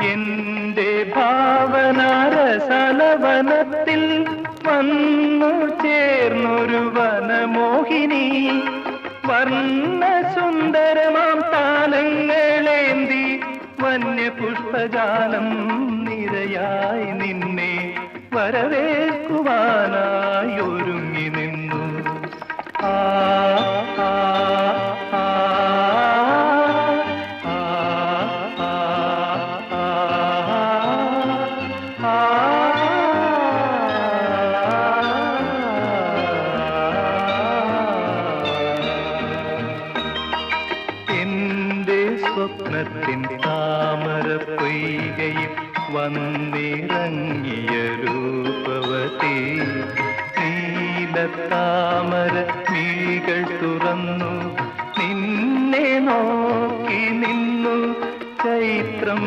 എന്റെ ഭാവനാരസലവനത്തിൽ വന്നു ചേർന്നൊരു വനമോഹിനി വർണ്ണസുന്ദരമാം താലങ്ങളേന്തി വന്യപുഷ്പജാലം നിരയായി നിന്നെ വരവേൽക്കുവാനായി ഒരുങ്ങി നിന്നു. ആ ആ ആ എന്റെ സ്വപ്നത്തിൻ താമര പൊയ്കയിൽ വന്നിറങ്ങിയ രൂപവതി നീലത്താമര മിഴികൾ തുറന്നു നിന്നെ നോക്കി നിന്നു ചൈത്രം